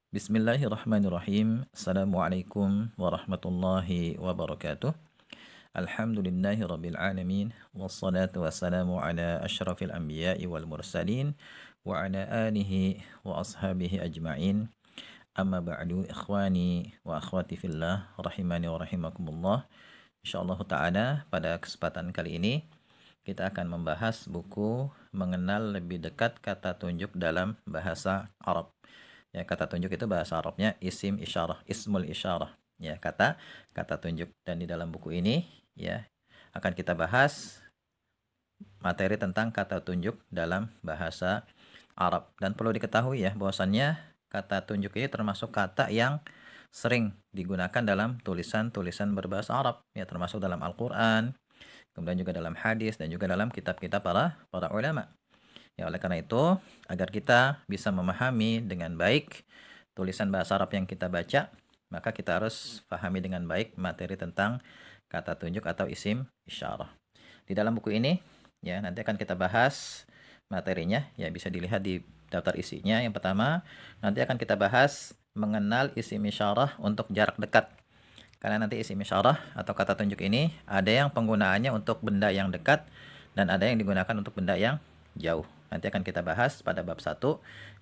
Bismillahirrahmanirrahim. Assalamualaikum warahmatullahi wabarakatuh. Alhamdulillahi rabbil alamin. Wassalatu wassalamu ala ashrafil anbiya'i wal mursalin wa ala alihi wa ashabihi ajma'in. Amma ba'du, ikhwani wa akhwati fillah rahimani wa rahimakumullah. Insyaallah ta'ala pada kesempatan kali ini kita akan membahas buku Mengenal Lebih Dekat Kata Tunjuk dalam Bahasa Arab. Ya, kata tunjuk itu bahasa Arabnya isim isyarah, ismul isyarah. Ya, kata tunjuk. Dan di dalam buku ini ya akan kita bahas materi tentang kata tunjuk dalam bahasa Arab. Dan perlu diketahui ya bahwasannya kata tunjuk ini termasuk kata yang sering digunakan dalam tulisan-tulisan berbahasa Arab, ya, termasuk dalam Al-Qur'an, kemudian juga dalam hadis dan juga dalam kitab-kitab para ulama. Ya, oleh karena itu, agar kita bisa memahami dengan baik tulisan bahasa Arab yang kita baca, maka kita harus pahami dengan baik materi tentang kata tunjuk atau isim isyarah. Di dalam buku ini, ya, nanti akan kita bahas materinya, ya, bisa dilihat di daftar isinya. Yang pertama, nanti akan kita bahas mengenal isim isyarah untuk jarak dekat. Karena nanti isim isyarah atau kata tunjuk ini ada yang penggunaannya untuk benda yang dekat dan ada yang digunakan untuk benda yang jauh. Nanti akan kita bahas pada bab 1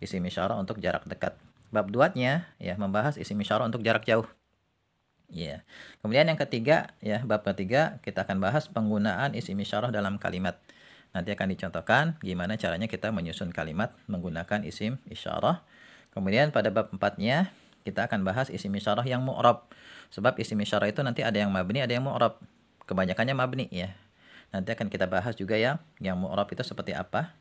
isim isyarah untuk jarak dekat. Bab 2-nya ya membahas isim isyarah untuk jarak jauh. Ya. Kemudian yang ketiga ya, bab ketiga kita akan bahas penggunaan isim isyarah dalam kalimat. Nanti akan dicontohkan gimana caranya kita menyusun kalimat menggunakan isim isyarah. Kemudian pada bab 4-nya kita akan bahas isim isyarah yang mu'rab. Sebab isim isyarah itu nanti ada yang mabni, ada yang mu'rab. Kebanyakannya mabni ya. Nanti akan kita bahas juga yang mu'rab itu seperti apa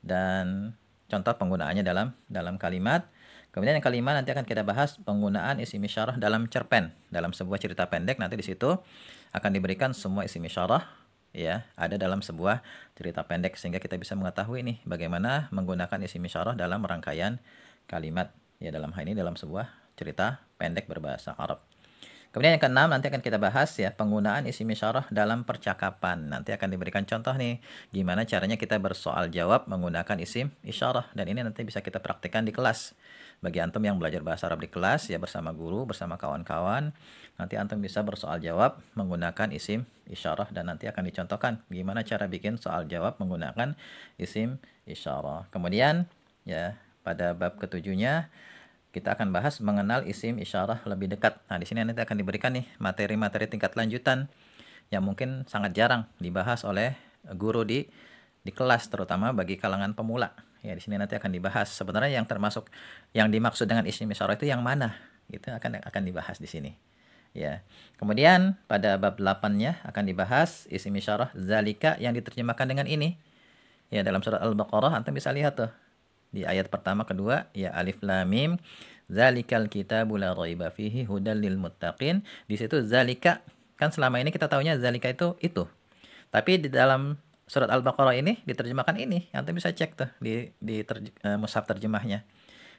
dan contoh penggunaannya dalam kalimat. Kemudian yang kelima nanti akan kita bahas penggunaan isim isyarah dalam cerpen, dalam sebuah cerita pendek. Nanti di situ akan diberikan semua isim isyarah ya ada dalam sebuah cerita pendek sehingga kita bisa mengetahui nih bagaimana menggunakan isim isyarah dalam rangkaian kalimat ya, dalam hal ini dalam sebuah cerita pendek berbahasa Arab. Kemudian yang keenam nanti akan kita bahas ya penggunaan isim isyarah dalam percakapan. Nanti akan diberikan contoh nih gimana caranya kita bersoal jawab menggunakan isim isyarah, dan ini nanti bisa kita praktikkan di kelas. Bagi antum yang belajar bahasa Arab di kelas ya bersama guru, bersama kawan-kawan, nanti antum bisa bersoal jawab menggunakan isim isyarah dan nanti akan dicontohkan gimana cara bikin soal jawab menggunakan isim isyarah. Kemudian ya pada bab ketujuhnya kita akan bahas mengenal isim isyarah lebih dekat. Nah, di sini nanti akan diberikan nih materi-materi tingkat lanjutan yang mungkin sangat jarang dibahas oleh guru di kelas, terutama bagi kalangan pemula. Ya, di sini nanti akan dibahas sebenarnya yang dimaksud dengan isim isyarah itu yang mana. Itu akan dibahas di sini. Ya. Kemudian pada bab 8-nya akan dibahas isim isyarah zalika yang diterjemahkan dengan ini. Ya, dalam surat Al-Baqarah antum bisa lihat tuh. Di ayat pertama kedua ya alif lam mim zalikal kitabu la raiba fihi hudal lil muttaqin. Di situ zalika kan selama ini kita taunya zalika itu. Tapi di dalam surat Al-Baqarah ini diterjemahkan ini. Antum bisa cek tuh di mushaf terjemahnya.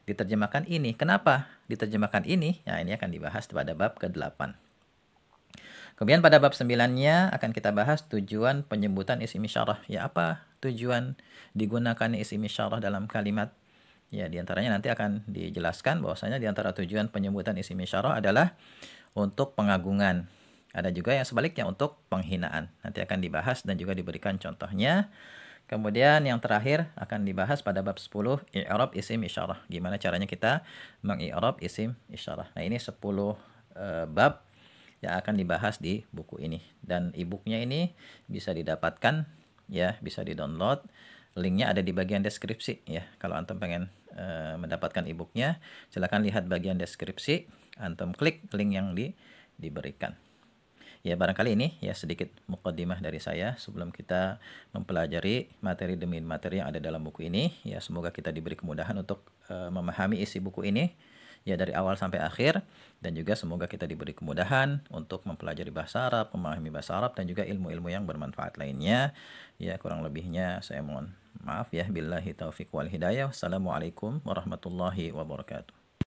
Diterjemahkan ini. Kenapa diterjemahkan ini? Nah, ini akan dibahas pada bab ke-8. Kemudian pada bab 9-nya akan kita bahas tujuan penyebutan isim isyarah. Ya, apa tujuan digunakan isim isyarah dalam kalimat? Ya, diantaranya nanti akan dijelaskan bahwasanya diantara tujuan penyebutan isim isyarah adalah untuk pengagungan. Ada juga yang sebaliknya untuk penghinaan. Nanti akan dibahas dan juga diberikan contohnya. Kemudian yang terakhir akan dibahas pada bab 10 i'rab isim isyarah. Gimana caranya kita mengi'rab isim isyarah. Nah, ini 10 bab yang akan dibahas di buku ini, dan e-booknya ini bisa didapatkan ya, bisa di-download. Linknya ada di bagian deskripsi ya. Kalau antum pengen mendapatkan e-booknya, silahkan lihat bagian deskripsi, antum klik link yang diberikan. Ya, barangkali ini ya sedikit muqaddimah dari saya sebelum kita mempelajari materi demi materi yang ada dalam buku ini. Ya, semoga kita diberi kemudahan untuk memahami isi buku ini ya dari awal sampai akhir, dan juga semoga kita diberi kemudahan untuk mempelajari bahasa Arab, memahami bahasa Arab dan juga ilmu-ilmu yang bermanfaat lainnya. Ya, kurang lebihnya saya mohon maaf ya. Billahi taufiq wal hidayah. Wassalamualaikum warahmatullahi wabarakatuh.